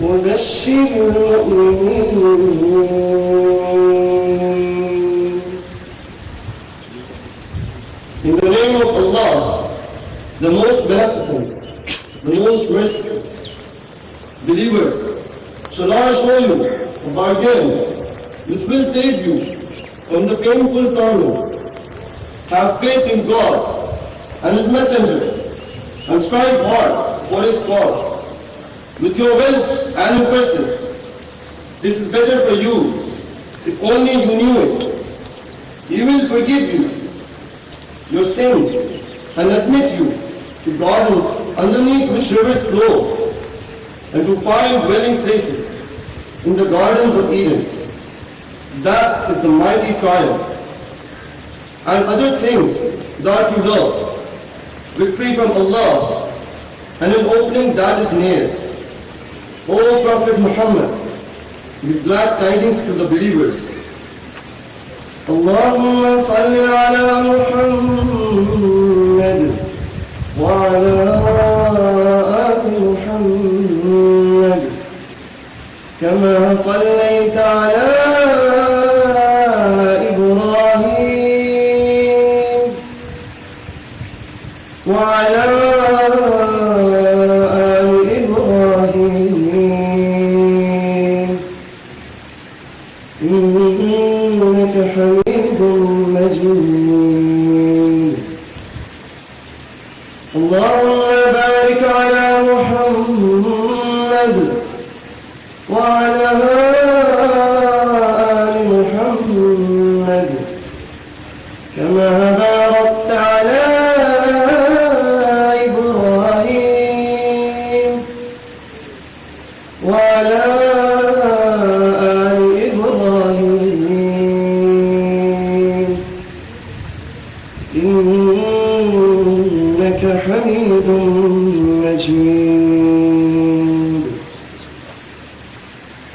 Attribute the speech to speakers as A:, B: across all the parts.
A: وبشر المؤمنين. In the name of Allah, the most beneficent, the most merciful. Believers, shall I show you a bargain which will save you from the painful torment? Have faith in God and His Messenger and strive hard for His cause with your wealth and your persons. This is better for you if only you knew it. He will forgive you your sins and admit you to gardens underneath which rivers flow, and to find dwelling places in the gardens of Eden. That is the mighty triumph. And other things that you love, victory from Allah, and an opening that is near. O Prophet Muhammad, give glad tidings to the believers. Allahumma salli ala Muhammad wa ala ali Muhammad kama sallaita ala Ibrahim wa ala حميد مجيد. اللهم بارك على محمد وعلى آل محمد كما باركت على إبراهيم وعلى إنك حميد مجيد.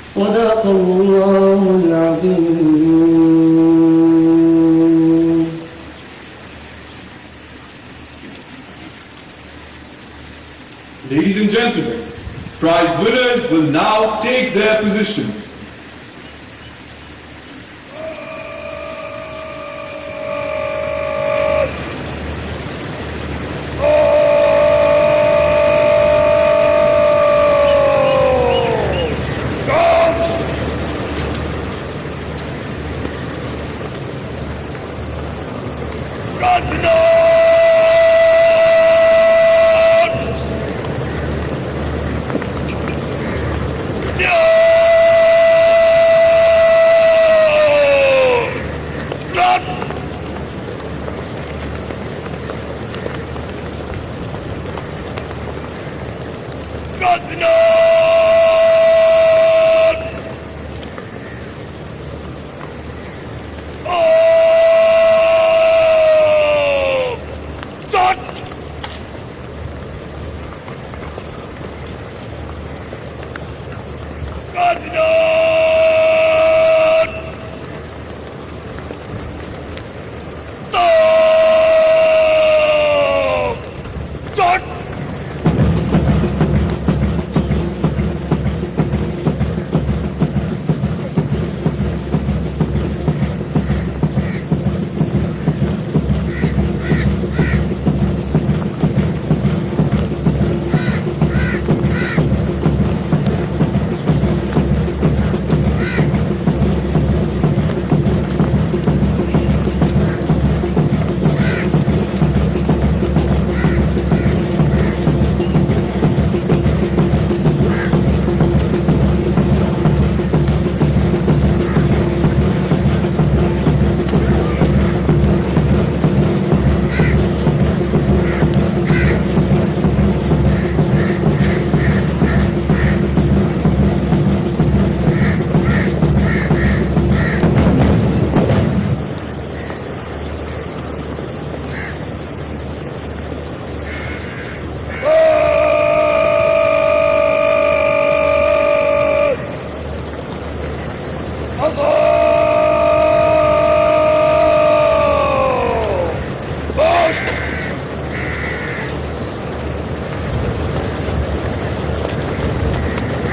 A: صدق الله العظيم.
B: Ladies and gentlemen, prize winners will now take their positions.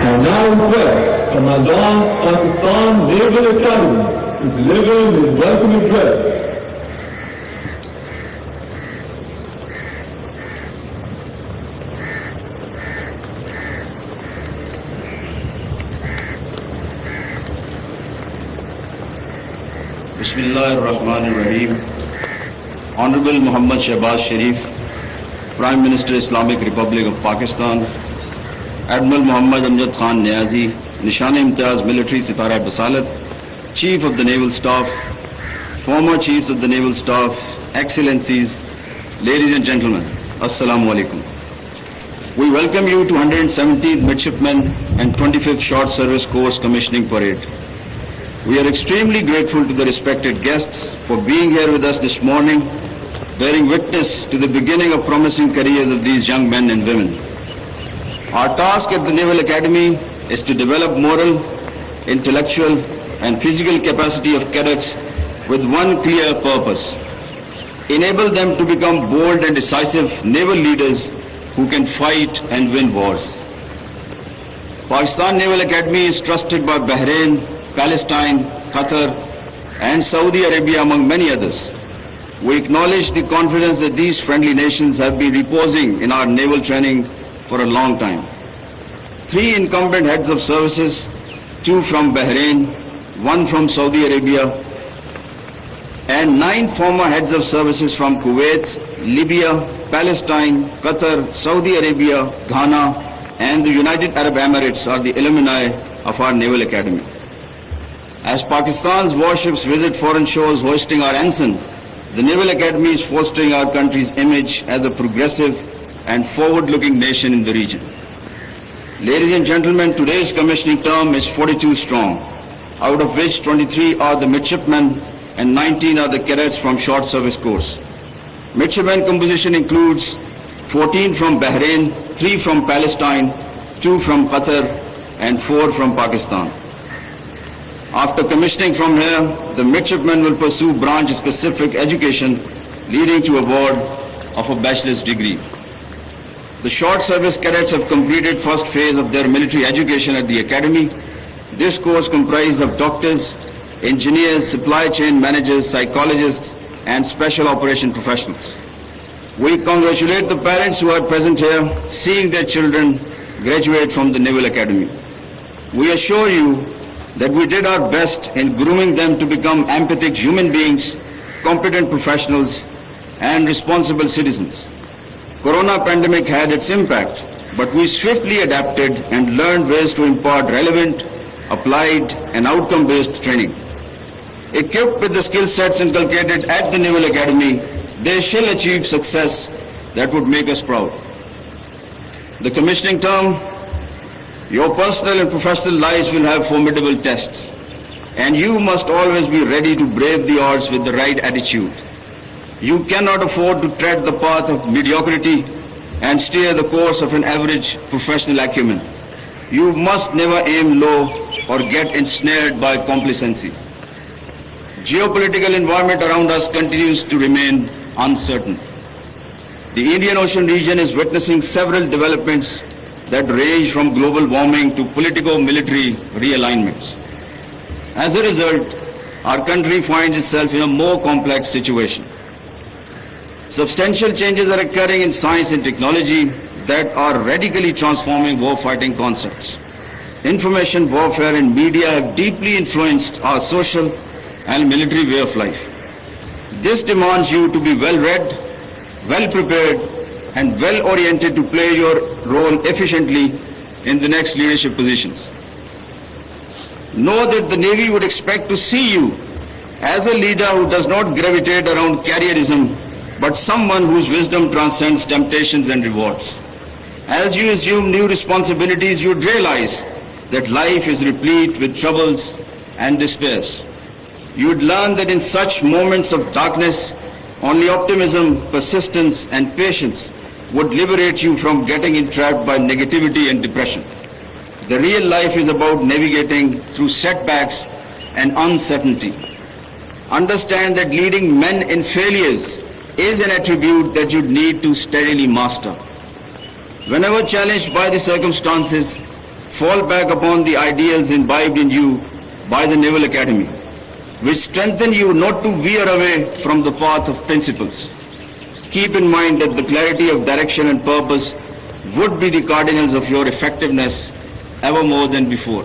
C: I now request Commandant Pakistan Naval Academy to deliver his welcome address.
D: Bismillah ar-Rahman ar-Rahim. Honorable Muhammad Shehbaz Sharif, Prime Minister Islamic Republic of Pakistan, Admiral Muhammad Amjad Khan Niazi, Nishan-e-Imtiyaz Military Sitara Basalat, Chief of the Naval Staff, former Chiefs of the Naval Staff, Excellencies, ladies and gentlemen, Assalamu alaikum. We welcome you to 117th Midshipmen and 25th Short Service Course Commissioning Parade. We are extremely grateful to the respected guests for being here with us this morning, bearing witness to the beginning of promising careers of these young men and women. Our task at the Naval Academy is to develop moral, intellectual and physical capacity of cadets with one clear purpose: enable them to become bold and decisive naval leaders who can fight and win wars. Pakistan Naval Academy is trusted by Bahrain, Palestine, Qatar and Saudi Arabia among many others. We acknowledge the confidence that these friendly nations have been reposing in our naval training for a long time. 3 incumbent heads of services, 2 from Bahrain, 1 from Saudi Arabia, and 9 former heads of services from Kuwait, Libya, Palestine, Qatar, Saudi Arabia, Ghana, and the United Arab Emirates are the alumni of our Naval Academy. As Pakistan's warships visit foreign shores hoisting our ensign, the Naval Academy is fostering our country's image as a progressive and forward-looking nation in the region. Ladies and gentlemen, today's commissioning term is 42 strong, out of which 23 are the midshipmen and 19 are the cadets from short service course. Midshipmen composition includes 14 from Bahrain, 3 from Palestine, 2 from Qatar and 4 from Pakistan. After commissioning from here, the midshipmen will pursue branch-specific education leading to award of a bachelor's degree. The short service cadets have completed first phase of their military education at the academy. This course comprises of doctors, engineers, supply chain managers, psychologists and special operation professionals. We congratulate the parents who are present here seeing their children graduate from the Naval Academy. We assure you that we did our best in grooming them to become empathic human beings, competent professionals and responsible citizens. Corona pandemic had its impact, but we swiftly adapted and learned ways to impart relevant, applied and outcome-based training. Equipped with the skill sets inculcated at the Naval Academy, they shall achieve success that would make us proud. The commissioning term, your personal and professional lives will have formidable tests, and you must always be ready to brave the odds with the right attitude. You cannot afford to tread the path of mediocrity and steer the course of an average professional acumen. You must never aim low or get ensnared by complacency. Geopolitical environment around us continues to remain uncertain. The Indian Ocean region is witnessing several developments that range from global warming to politico-military realignments. As a result, our country finds itself in a more complex situation. Substantial changes are occurring in science and technology that are radically transforming warfighting concepts. Information warfare and media have deeply influenced our social and military way of life. This demands you to be well-read, well-prepared, and well-oriented to play your role efficiently in the next leadership positions. Know that the Navy would expect to see you as a leader who does not gravitate around careerism, but someone whose wisdom transcends temptations and rewards. As you assume new responsibilities, you would realize that life is replete with troubles and despairs. You would learn that in such moments of darkness, only optimism, persistence, and patience would liberate you from getting entrapped by negativity and depression. The real life is about navigating through setbacks and uncertainty. Understand that leading men in failures is an attribute that you need to steadily master. Whenever challenged by the circumstances, fall back upon the ideals imbibed in you by the Naval Academy, which strengthen you not to veer away from the path of principles. Keep in mind that the clarity of direction and purpose would be the cardinals of your effectiveness ever more than before.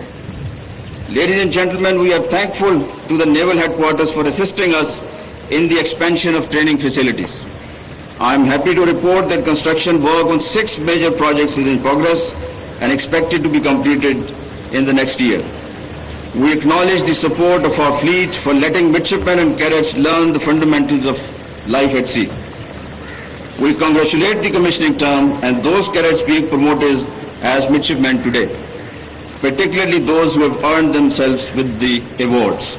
D: Ladies and gentlemen, we are thankful to the Naval Headquarters for assisting us in the expansion of training facilities. I am happy to report that construction work on 6 major projects is in progress and expected to be completed in the next year. We acknowledge the support of our fleet for letting midshipmen and cadets learn the fundamentals of life at sea. We congratulate the commissioning term and those cadets being promoted as midshipmen today, particularly those who have earned themselves with the awards.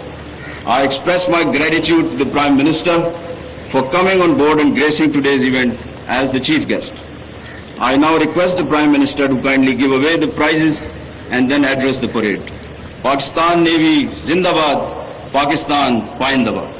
D: I express my gratitude to the Prime Minister for coming on board and gracing today's event as the chief guest. I now request the Prime Minister to kindly give away the prizes and then address the parade. Pakistan Navy Zindabad, Pakistan Paindabad.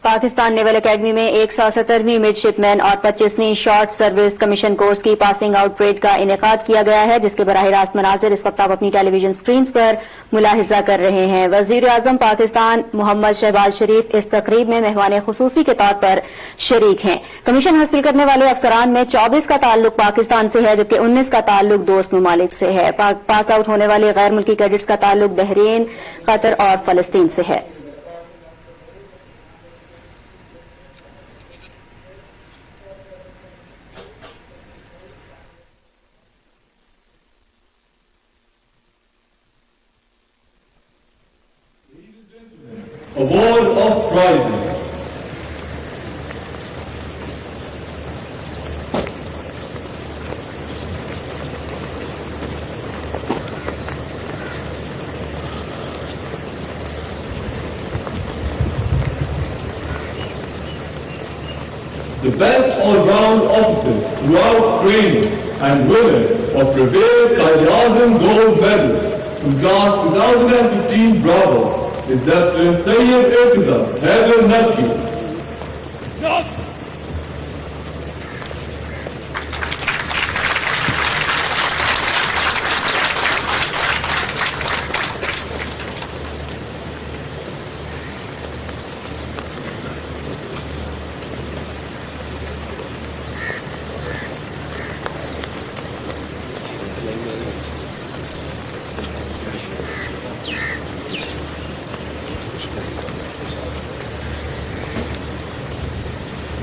E: Pakistan naval academy में 170वीं midshipman और 25वीं short service commission course की passing out parade का इनेकाद किया गया है, जिसके बराह रास्त मनाजिर इस वक्त आप अपनी टेलीविजन स्क्रीन पर मुलाहिजा कर रहे हैं। वजीर आजम पाकिस्तान मोहम्मद शहबाज शरीफ इस तकरीब में मेहमान खुसूसी के तौर पर शरीक हैं। कमीशन हासिल करने वाले अफसरान में 24 का ताल्लुक पाकिस्तान से है, जबकि 19 का ताल्लुक दोस्त ममालिक से है। पास आउट होने वाले गैर मुल्की कैडेट्स का ताल्लुक बहरीन, कतर और फलस्तीन से है।
C: Award of prizes. The best all-round officer throughout training and winner of Pariad Qaid-e-Azam Gold Medal in class 2015 Bravo is Lieutenant Sayyid Irtizam Haider Naqvi.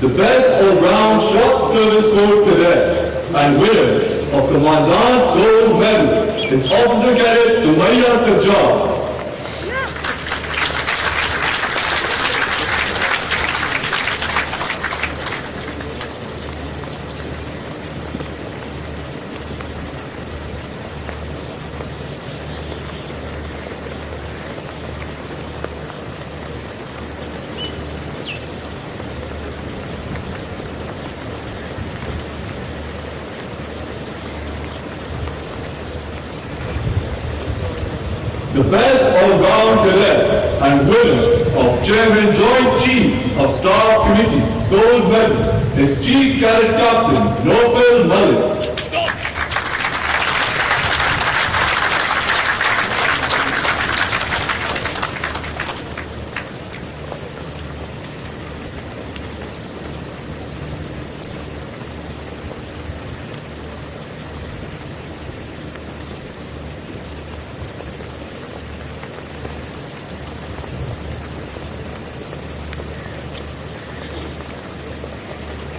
C: The best all-round short service course cadet and winner of Commandant Gold Medal is Officer Cadet Sumaya Sajjad. The best all-round cadet and winner of Chairman Joint Chiefs of Staff Committee Gold Medal is Chief Cadet Captain Nopal Malik.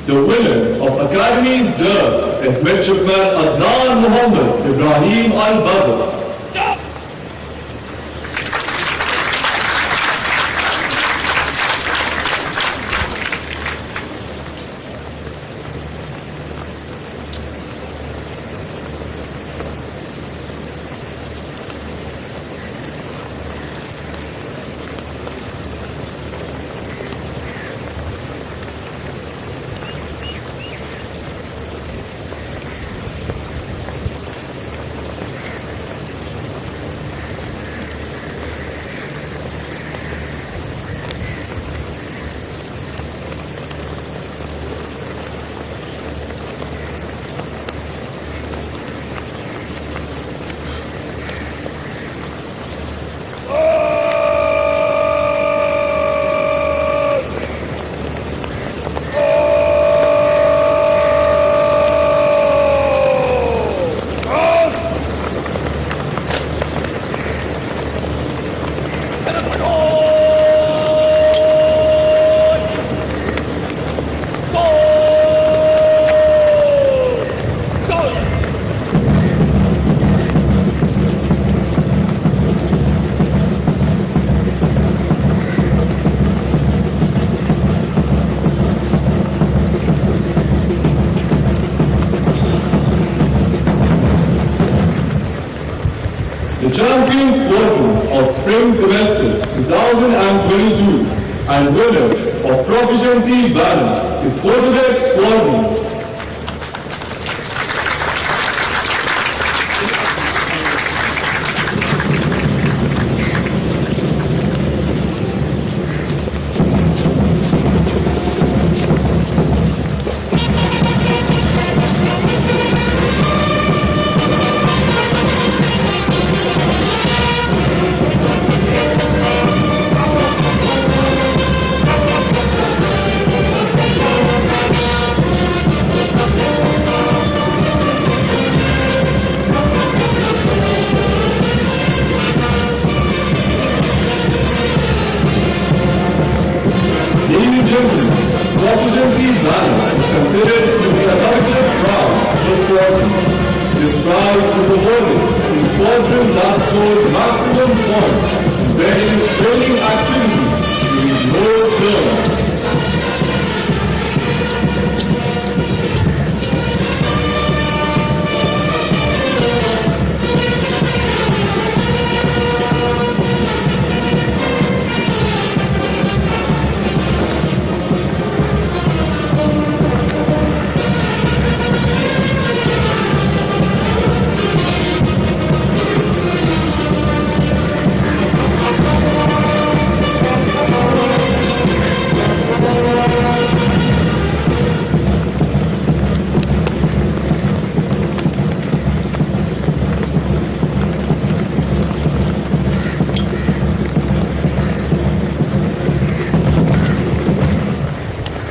C: The winner of Academy's Derb is Midshipman Adnan Muhammad Ibrahim Al-Badr. champion squadron of spring semester 2022 and winner of proficiency banner is Quarterdeck Squadron. Proficiency banner is considered to be a collective crown for squadrons. This prize is awarded to squadron that scores maximum points in various training activities during the whole term.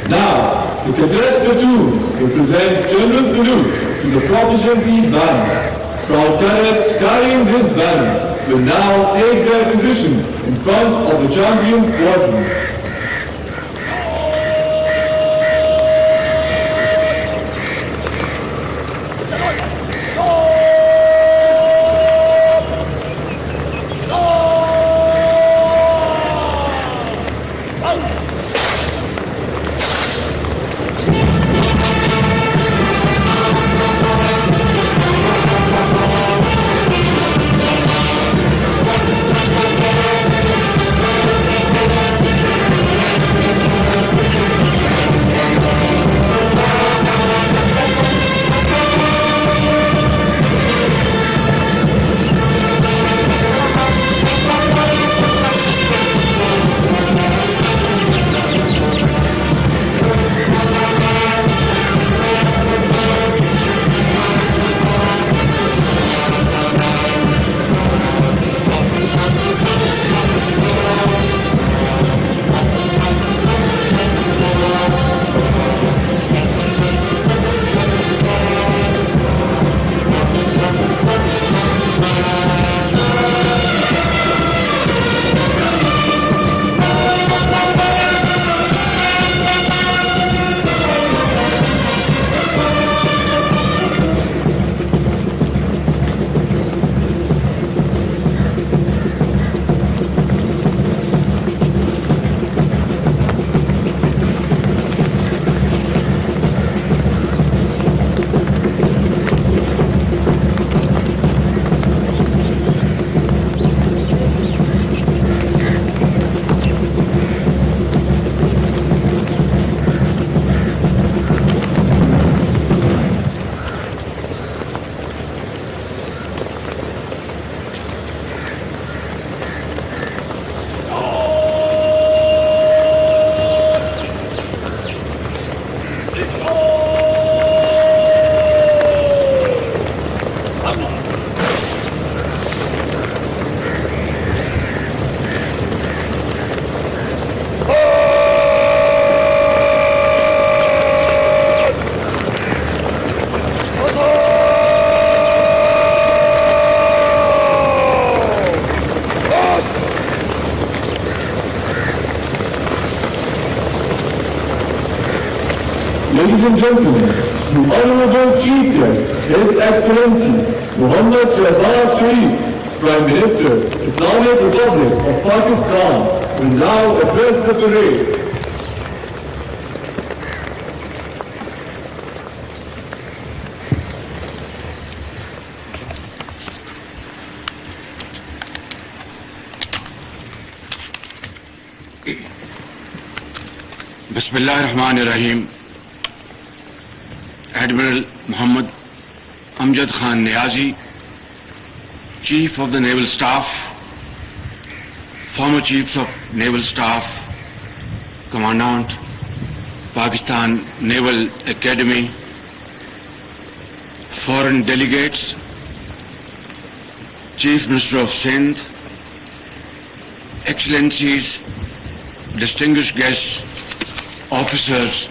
C: Now, the cadet platoons will present general salute to the proficiency banner. Proud cadets carrying this banner will now take their position in front of the champion squadron. Ladies and gentlemen, the Honorable Chief Guest, His Excellency Muhammad Shahbaz Sharif, Prime Minister, Islamic Republic of Pakistan, will now address the parade.
F: Bismillah ar-Rahman ar-Rahim. Admiral Muhammad Amjad Khan Niazi, Chief of the Naval Staff, former Chiefs of Naval Staff, Commandant, Pakistan Naval Academy, foreign delegates, Chief Minister of Sindh, Excellencies, distinguished guests, officers,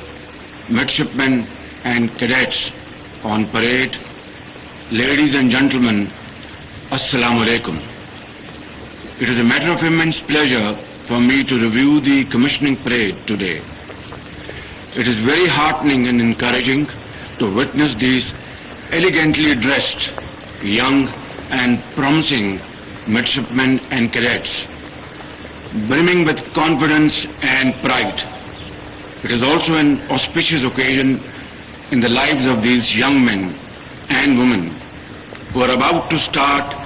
F: midshipmen and cadets on parade, ladies and gentlemen, Assalamu alaikum. It is a matter of immense pleasure for me to review the commissioning parade today. It is very heartening and encouraging to witness these elegantly dressed, young and promising midshipmen and cadets, brimming with confidence and pride. It is also an auspicious occasion in the lives of these young men and women who are about to start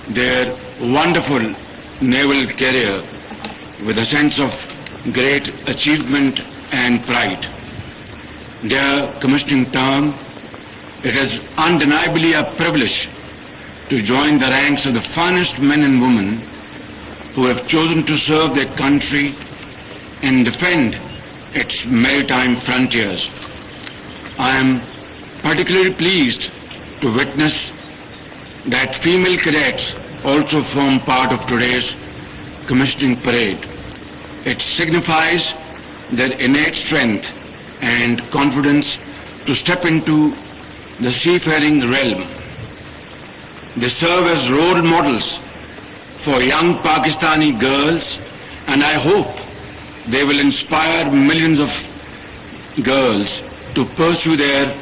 F: their wonderful naval career with a sense of great achievement and pride. Dear commissioning term, it is undeniably a privilege to join the ranks of the finest men and women who have chosen to serve their country and defend its maritime frontiers. I am particularly pleased to witness that female cadets also form part of today's commissioning parade. It signifies their innate strength and confidence to step into the seafaring realm. They serve as role models for young Pakistani girls, and I hope they will inspire millions of girls to pursue their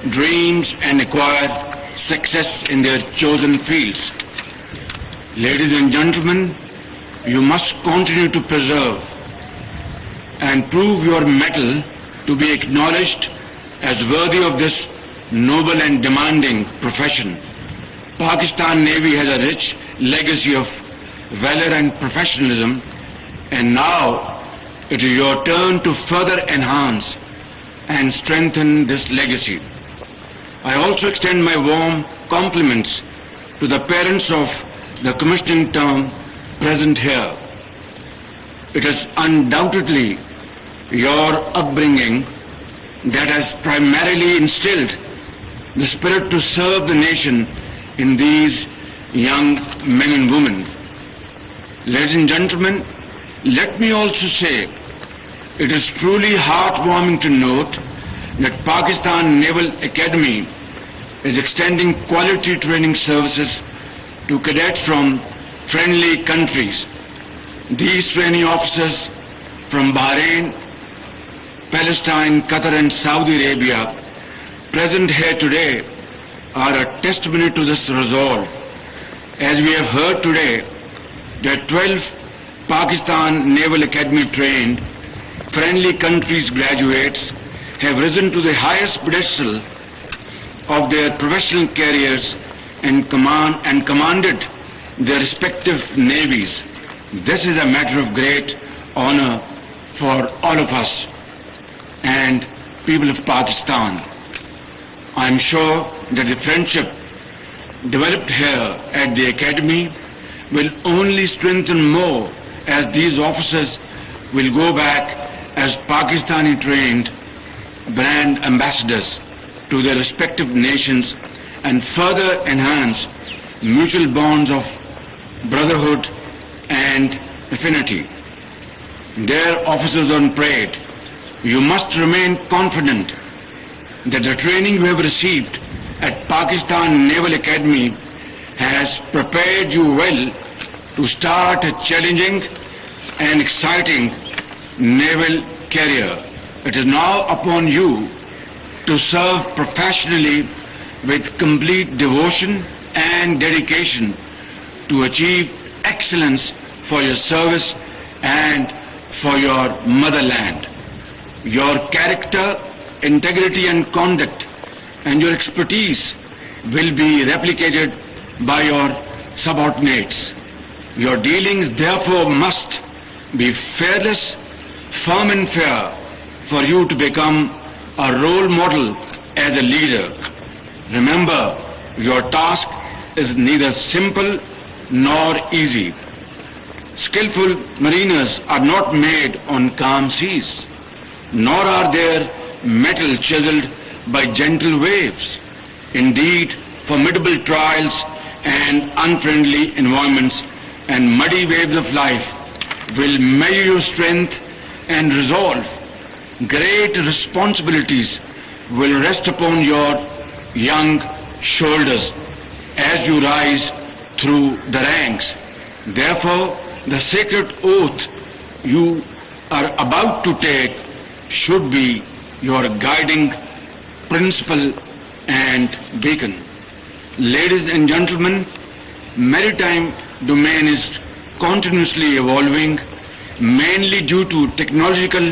F: dreams and acquire success in their chosen fields. Ladies and gentlemen, you must continue to preserve and prove your mettle to be acknowledged as worthy of this noble and demanding profession. Pakistan Navy has a rich legacy of valor and professionalism, and now it is your turn to further enhance and strengthen this legacy. I also extend my warm compliments to the parents of the commissioning term present here. It is undoubtedly your upbringing that has primarily instilled the spirit to serve the nation in these young men and women. Ladies and gentlemen, let me also say, it is truly heartwarming to note that Pakistan Naval Academy is extending quality training services to cadets from friendly countries. These training officers from Bahrain, Palestine, Qatar and Saudi Arabia present here today are a testimony to this resolve. As we have heard today, that 12 Pakistan Naval Academy trained friendly countries graduates have risen to the highest pedestal of their professional careers and commanded their respective navies. This is a matter of great honor for all of us and people of Pakistan. I am sure that the friendship developed here at the Academy will only strengthen more as these officers will go back as Pakistani trained brand ambassadors to their respective nations and further enhance mutual bonds of brotherhood and affinity. Dear officers on parade, you must remain confident that the training you have received at Pakistan Naval Academy has prepared you well to start a challenging and exciting naval career. It is now upon you to serve professionally with complete devotion and dedication to achieve excellence for your service and for your motherland. Your character, integrity and conduct and your expertise will be replicated by your subordinates. Your dealings therefore must be fearless, firm and fair, for you to become a role model as a leader. Remember, your task is neither simple nor easy. Skillful mariners are not made on calm seas, nor are their metal chiseled by gentle waves. Indeed, formidable trials and unfriendly environments and muddy waves of life will measure your strength and resolve. Great responsibilities will rest upon your young shoulders as you rise through the ranks. Therefore, the sacred oath you are about to take should be your guiding principle and beacon. Ladies and gentlemen, maritime domain is continuously evolving, mainly due to technological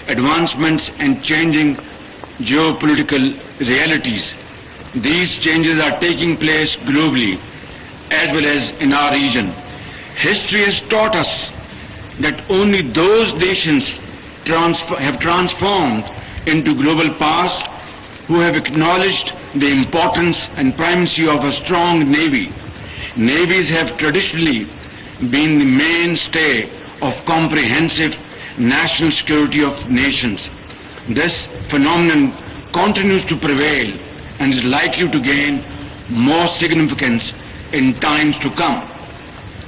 F: advancements and changing geopolitical realities. These changes are taking place globally as well as in our region. History has taught us that only those nations have transformed into global powers who have acknowledged the importance and primacy of a strong navy. Navies have traditionally been the mainstay of comprehensive national security of nations. This phenomenon continues to prevail and is likely to gain more significance in times to come.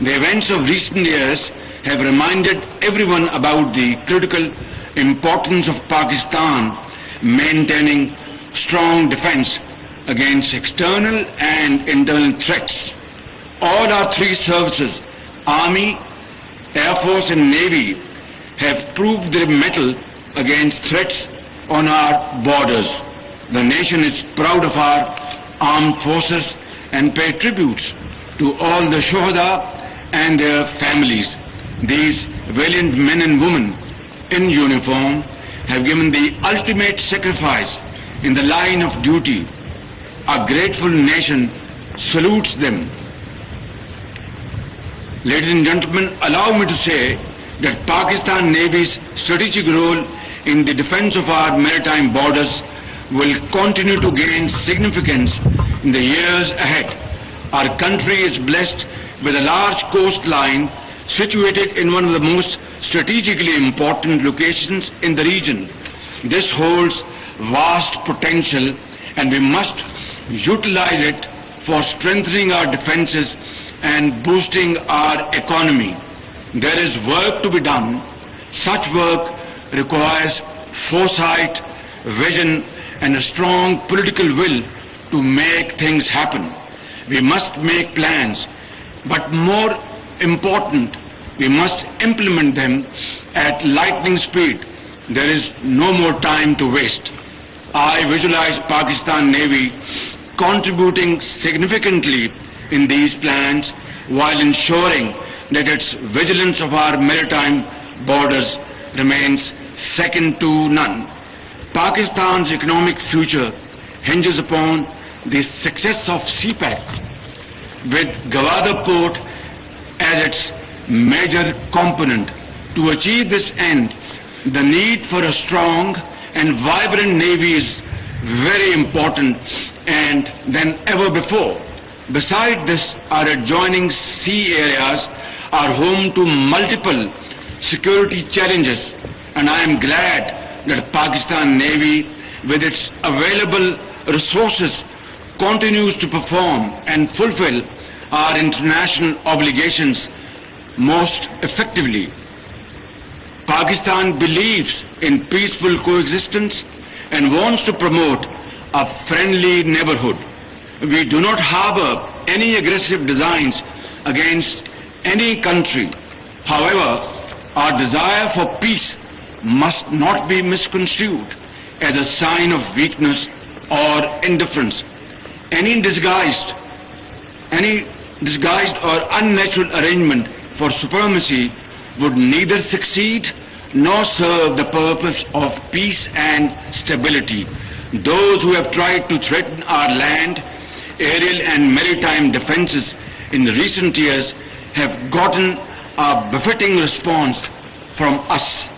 F: The events of recent years have reminded everyone about the critical importance of Pakistan maintaining strong defense against external and internal threats. All our three services, Army, Air Force and Navy, have proved their mettle against threats on our borders. The nation is proud of our armed forces and pay tributes to all the Shuhada and their families. These valiant men and women in uniform have given the ultimate sacrifice in the line of duty. A grateful nation salutes them. Ladies and gentlemen, allow me to say that Pakistan Navy's strategic role in the defense of our maritime borders will continue to gain significance in the years ahead. Our country is blessed with a large coastline situated in one of the most strategically important locations in the region. This holds vast potential and we must utilize it for strengthening our defenses and boosting our economy. There is work to be done. Such work requires foresight, vision, and a strong political will to make things happen. We must make plans, but more important, we must implement them at lightning speed. There is no more time to waste. I visualize Pakistan Navy contributing significantly in these plans while ensuring that its vigilance of our maritime borders remains second to none. Pakistan's economic future hinges upon the success of CPEC, with Gwadar Port as its major component. To achieve this end, the need for a strong and vibrant navy is very important and than ever before. Besides this, our adjoining sea areas are home to multiple security challenges, and I am glad that Pakistan Navy, with its available resources, continues to perform and fulfill our international obligations most effectively. Pakistan believes in peaceful coexistence and wants to promote a friendly neighborhood. We do not harbor any aggressive designs against any country. However, our desire for peace must not be misconstrued as a sign of weakness or indifference. Any disguised or unnatural arrangement for supremacy would neither succeed nor serve the purpose of peace and stability. Those who have tried to threaten our land, aerial and maritime defenses in recent years have gotten a befitting response from us.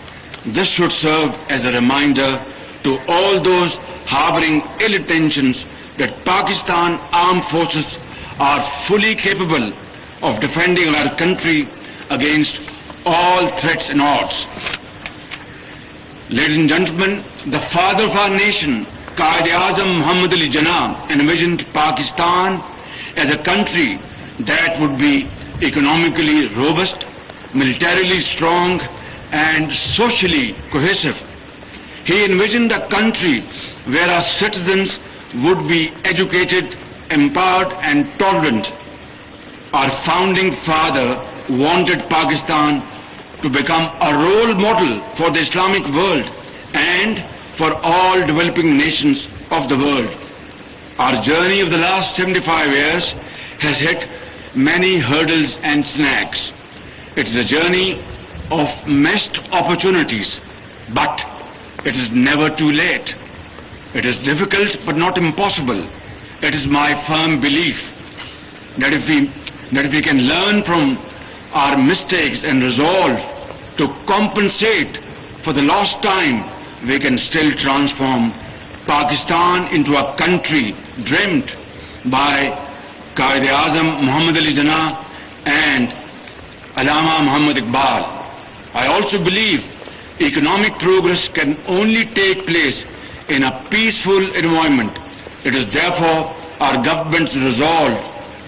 F: This should serve as a reminder to all those harboring ill intentions that Pakistan armed forces are fully capable of defending our country against all threats and odds. Ladies and gentlemen, the father of our nation, Quaid-e-Azam Muhammad Ali Jinnah, envisioned Pakistan as a country that would be economically robust, militarily strong, and socially cohesive. He envisioned a country where our citizens would be educated, empowered, and tolerant. Our founding father wanted Pakistan to become a role model for the Islamic world and for all developing nations of the world. Our journey of the last 75 years has hit many hurdles and snags. It is a journey of missed opportunities, but it is never too late. It is difficult but not impossible. It is my firm belief that if we can learn from our mistakes and resolve to compensate for the lost time, we can still transform Pakistan into a country dreamt by Quaid-e-Azam Muhammad Ali Jinnah and Allama Muhammad Iqbal. I also believe economic progress can only take place in a peaceful environment. It is therefore our government's resolve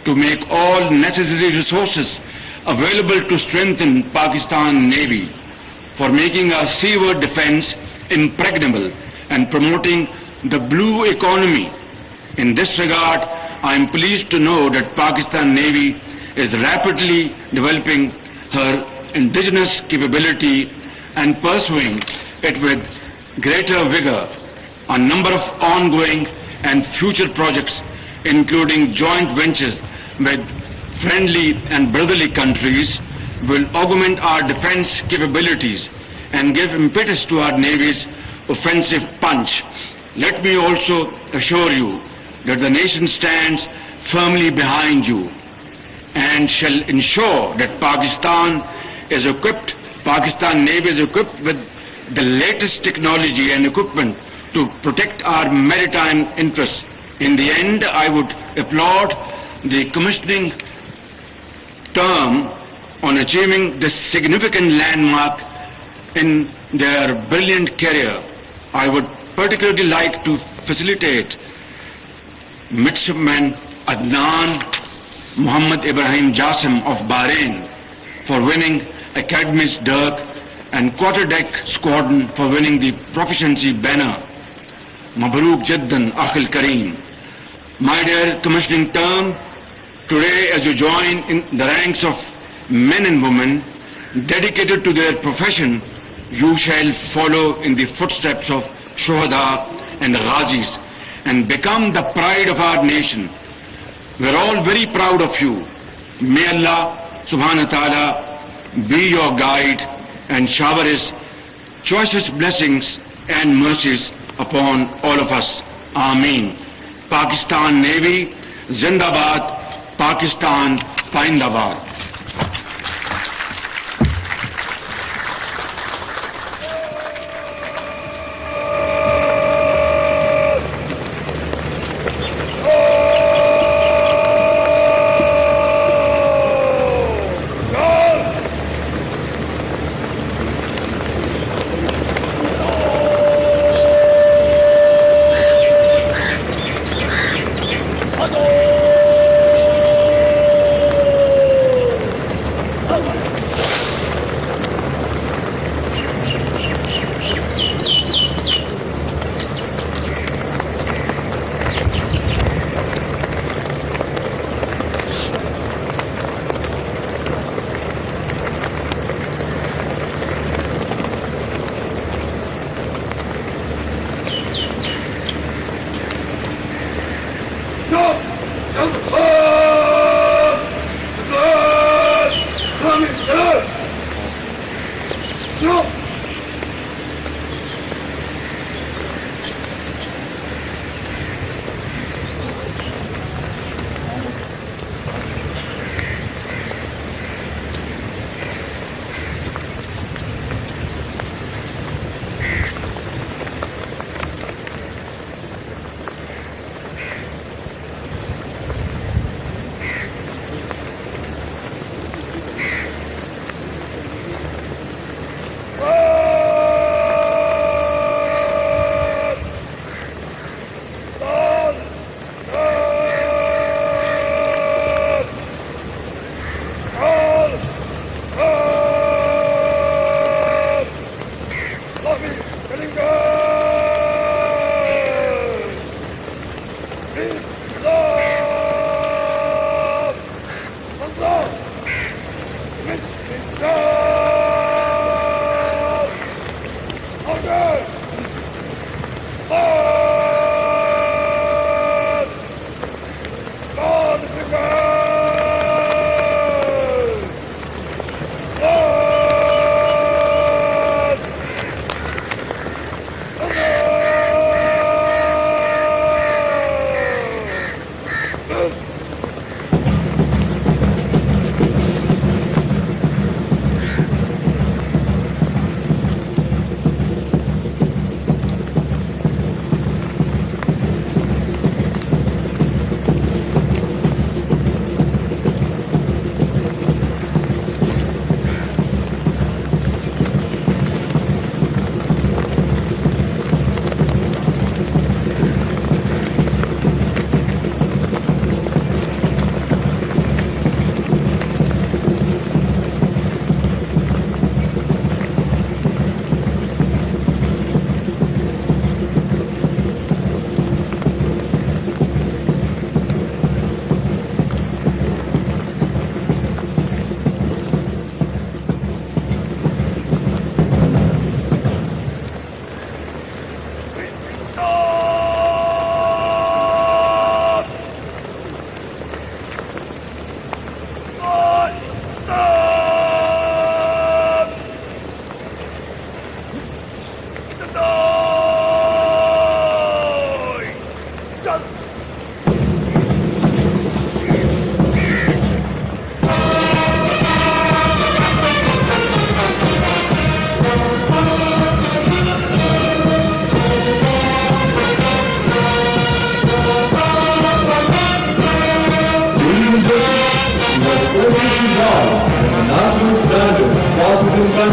F: to make all necessary resources available to strengthen Pakistan Navy, for making our seaward defense impregnable and promoting the blue economy. In this regard, I am pleased to know that Pakistan Navy is rapidly developing her indigenous capability and pursuing it with greater vigor. A number of ongoing and future projects, including joint ventures with friendly and brotherly countries, will augment our defense capabilities and give impetus to our Navy's offensive punch. Let me also assure you that the nation stands firmly behind you and shall ensure that Pakistan Navy is equipped with the latest technology and equipment to protect our maritime interests. In the end, I would applaud the commissioning term on achieving this significant landmark in their brilliant career. I would particularly like to facilitate Midshipman Adnan Muhammad Ibrahim Jassim of Bahrain for winning Academy's Dirk and Quarterdeck Squadron for winning the Proficiency Banner. Mabruk Jiddan Akhil Kareem. My dear commissioning term, today as you join in the ranks of men and women dedicated to their profession, you shall follow in the footsteps of Shuhada and Ghazis and become the pride of our nation. We are all very proud of you. May Allah subhanahu wa ta'ala be your guide and shower His choicest blessings and mercies upon all of us. Ameen. Pakistan Navy, Zindabad, Pakistan, Paindabad.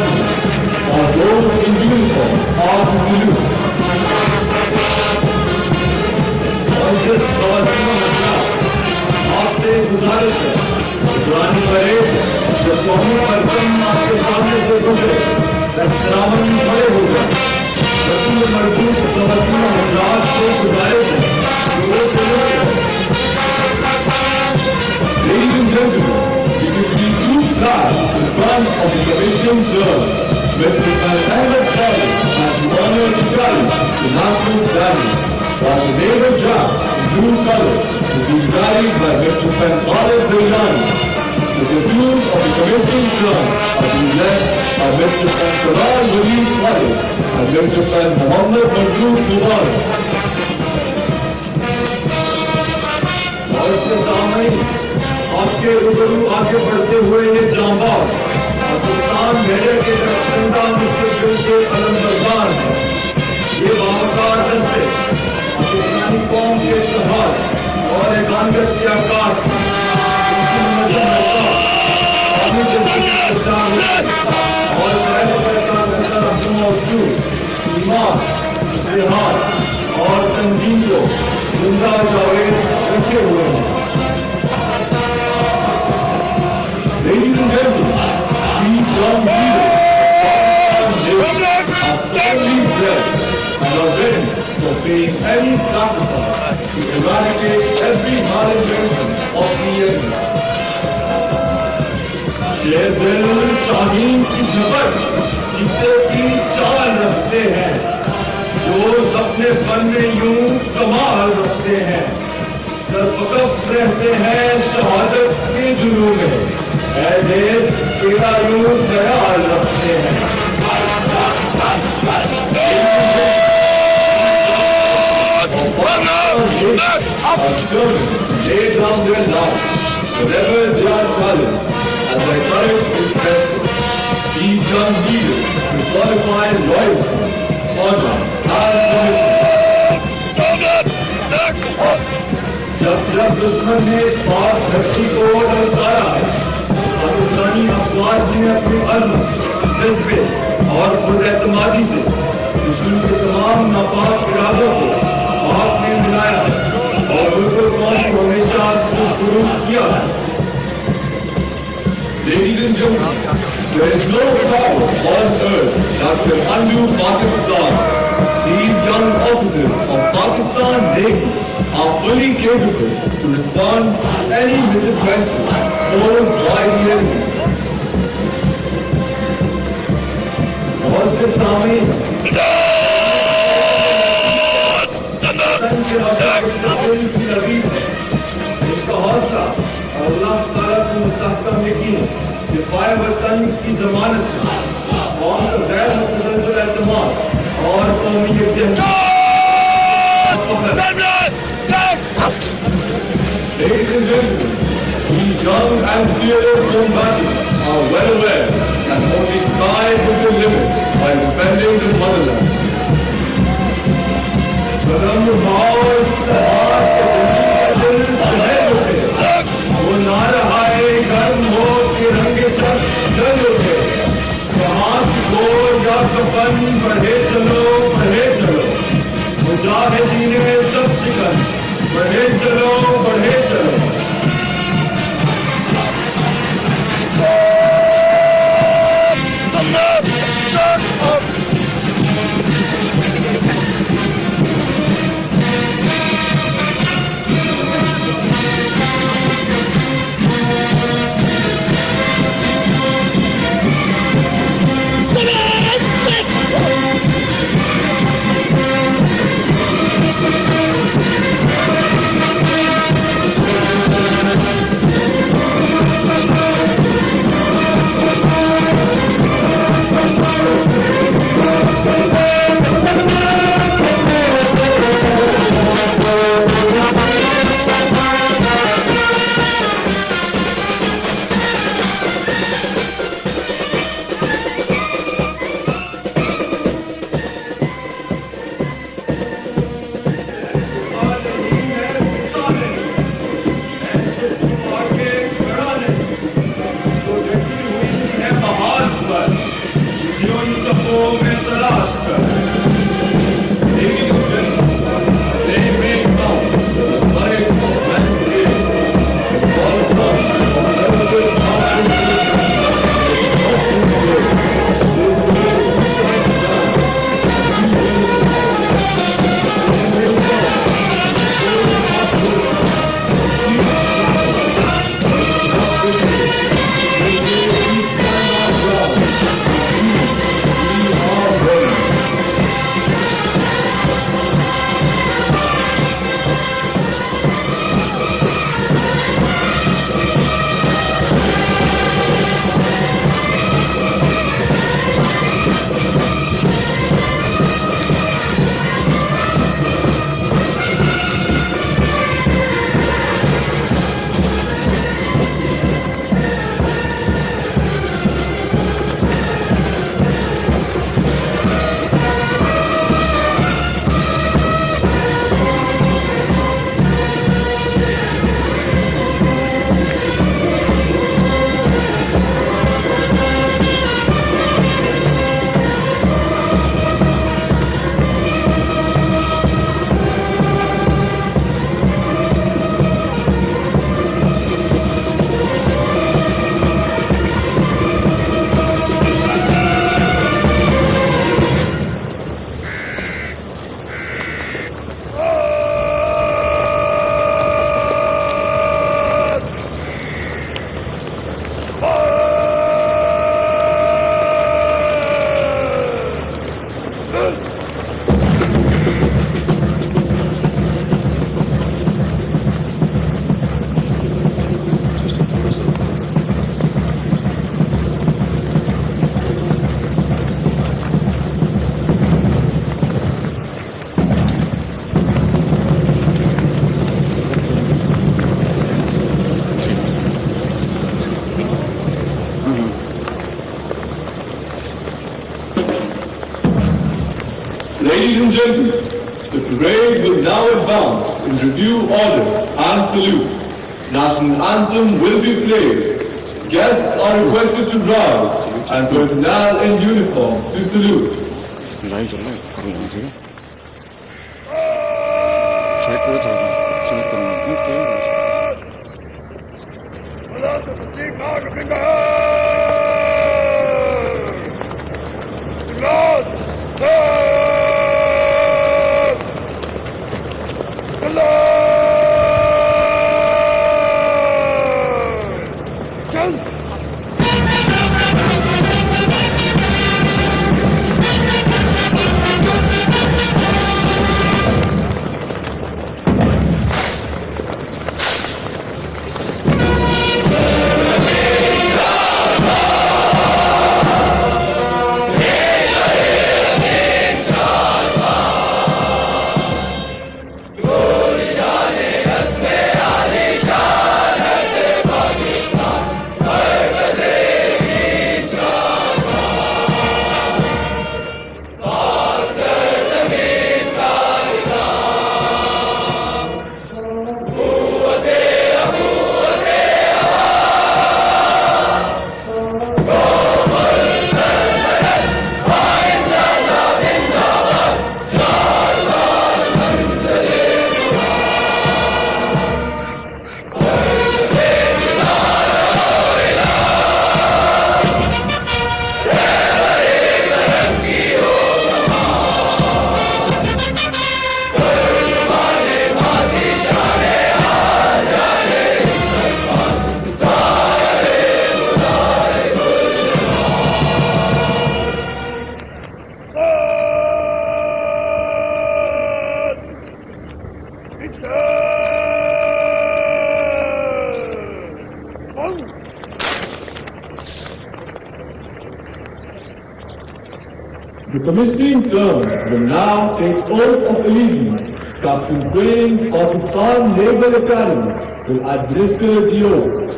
C: gentlemen, or those in uniform, are to salute. Voices आपसे गुजारिश है, पुरानी parade जब कौमी परचम आपके सामने से गुजरे, एहतरामन खड़े हो जाए। रसूल मरबूत ख़वातीन हज़रात से गुजारिश है कि वो सलूट करें। Ladies and gentlemen, if you feel too proud in front of the commissioning term, Midshipman Ahmed Khalid has the honor to carry the national banner, while the naval draft in blue color is being carried by Midshipman Khalid Zainani. The platoons of the commissioning term are being led by Midshipman Karan Waleed Khalid and Midshipman Muhammad Manzoor Mubarak. और इसके सामने आपके रूबरू आगे बढ़ते हुए ये जांबाज पाकिस्तान भेड़े के रक्षणदा मुस्तकिल के अलमबरदार हैं। ये बावकार दस्ते पाकिस्तानी कौम के इत्तेहाद और एकांगत के आकाश और जिहाद और तंजीम को जिंदा जावेद रखे हुए हैं। Ladies and gentlemen, these young leaders are sorely blessed and are ready for paying any sacrifice to eradicate every malintention of the enemy. शेर दिल शाहीन की झपट चीते की चाल रखते हैं, जो अपने फन में यूं कमाल रखते हैं, सरपकफ रहते हैं शहादत के जुनून में, ऐ देश तेरा यूं ख्याल रखते हैं। Lay down their lives wherever they are challenged, and their courage is tested. These young leaders personify loyalty, honor, and commitment. जब दुश्मन ने पाक धरती को ललकारा है, पाकिस्तानी अफवाज ने अपने अज़्म, जज्बे और खुद एतमादी से दुश्मन के तमाम नापाक इरादों को पाक में मिलाया है और बिल्कुल कौम को हमेशा सुरखुरूब किया है। Ladies and gentlemen, there is no power on earth that can undo Pakistan. These young officers of Pakistan Navy are fully capable to respond to any misadventure posed by the enemy. और इसके सामने इसका हौसला और अल्लाह ताला की मुस्तहकम यकीन दिफाए वतन की जमानत है, कौम का गैर मुतज़लज़ल एतमाद और कौमी यकजहती। Ladies and gentlemen, these young and fearless combatants are well aware that only pride will be lived by defending the motherland. कदम उठाओ इस त्योहार के दिल शहर उठे, वो ना रहा है गर्म हो तिरंगे छत जल उठे, जहाँ की गोर या कफन बढ़े चलो मुजाहिदीन सब शिकन बढ़े चलो Ladies and gentlemen, the parade will now advance in review order and salute. National anthem will be played. Guests are requested to rise and personnel in uniform to salute.
D: Live चल रहा है साइड पे चल रहा है select करना है
C: The commissioning terms will now take oath of allegiance. Captain Crane, Pakistan Naval Academy, will administer the oath.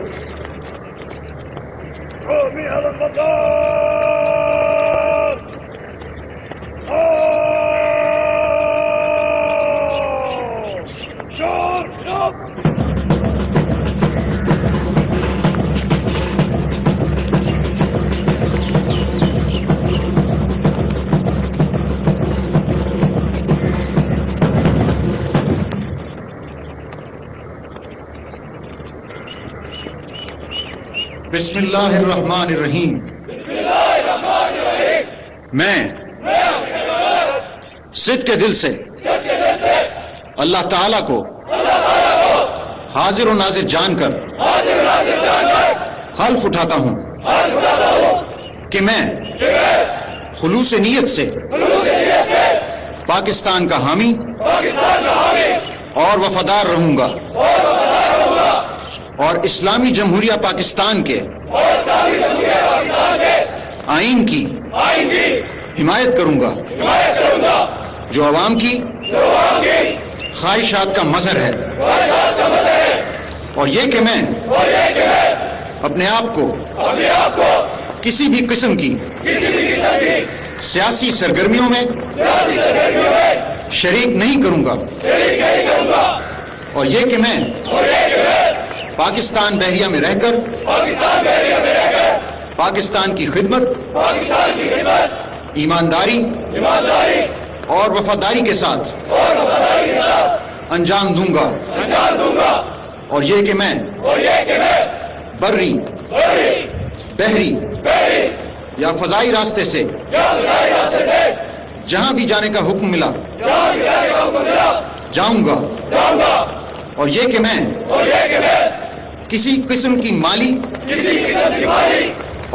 G: बिस्मिल्लाहिर्रहमानिर्रहीम। मैं सिद्ध के दिल से अल्लाह ताला को हाजिर और नाजिर जानकर हल्फ उठाता हूं कि मैं खुलूस नीयत से पाकिस्तान का हामी और वफादार रहूंगा और इस्लामी जमहूरिया पाकिस्तान के आइन की हिमायत करूंगा जो अवाम की ख्वाहिशात का मजहर है, और ये कि मैं अपने आप को किसी भी किस्म की सियासी सरगर्मियों में शरीक नहीं करूंगा, और ये कि मैं पाकिस्तान बहरिया में रहकर पाकिस्तान की खिदमत ईमानदारी और वफादारी के साथ अंजाम दूंगा, और ये कि मैं बर्री बहरी या फजाई रास्ते से जहां भी जाने का हुक्म मिला जाऊंगा, और ये कि मैं किसी किस्म की माली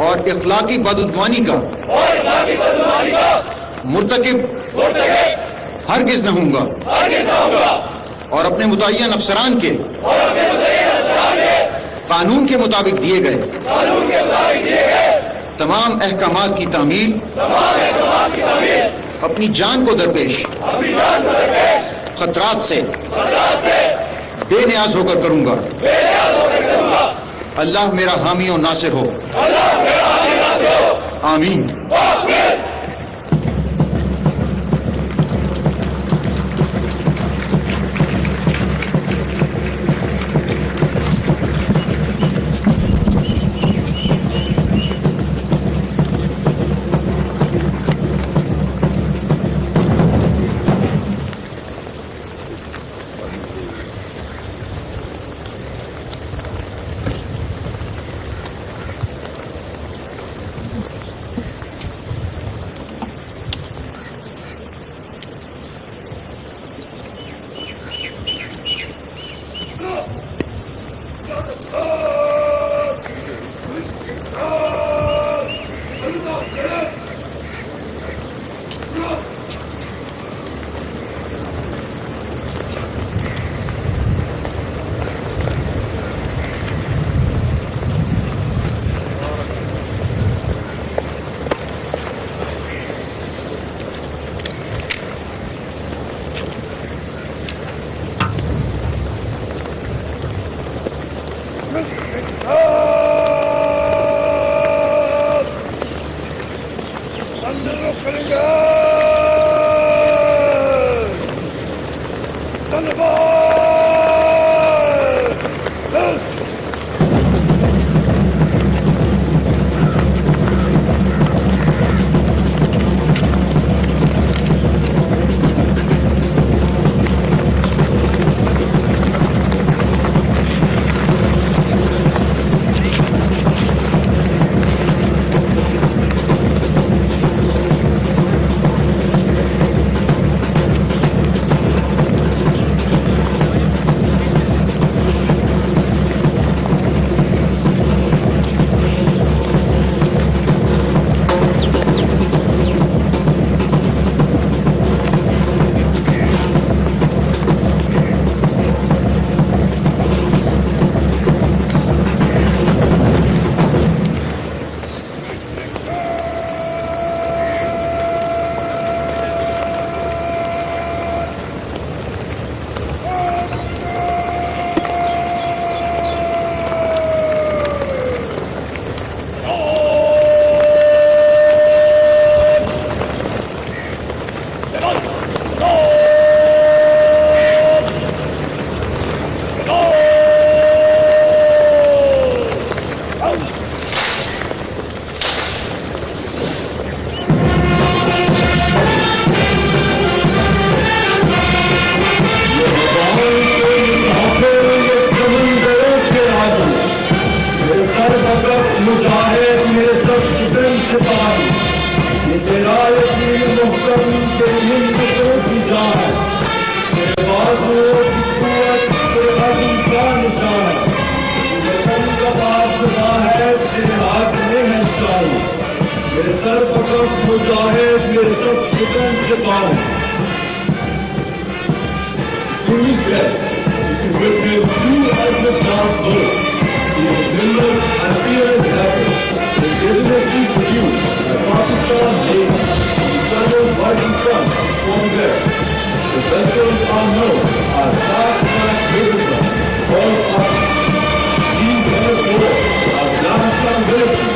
G: और इखलाकी बदउद्वानी का मुर्तकिब हरगिज न होऊंगा, और अपने मुतय्यन अफसरान के कानून के मुताबिक दिए गए तमाम अहकामात की तामील अपनी जान को दरपेश खतरात से बेनियाज होकर करूंगा। अल्लाह मेरा हामी और नासिर हो, आमीन।
C: सरपरस्त मुजाहिद ये सब शिकन से पाऊं Distinguished guests, you can witness two ethnic dark birds. He is nimble and fearless captain. His business is produced by Pakistan Navy. He travels right in front from there. The vessels are known as fast-track visitors, all officers. These vessels are limestone villages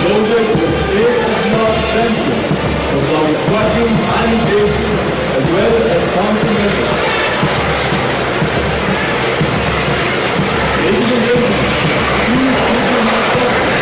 C: loaded with state-of-the-art sensors for our trucking and safety, as well as continental. Ladies and gentlemen, please keep in mind that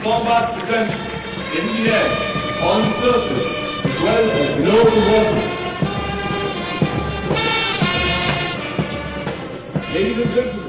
C: combat potential in the air, on the surface, as well as below the water. Ladies and gentlemen,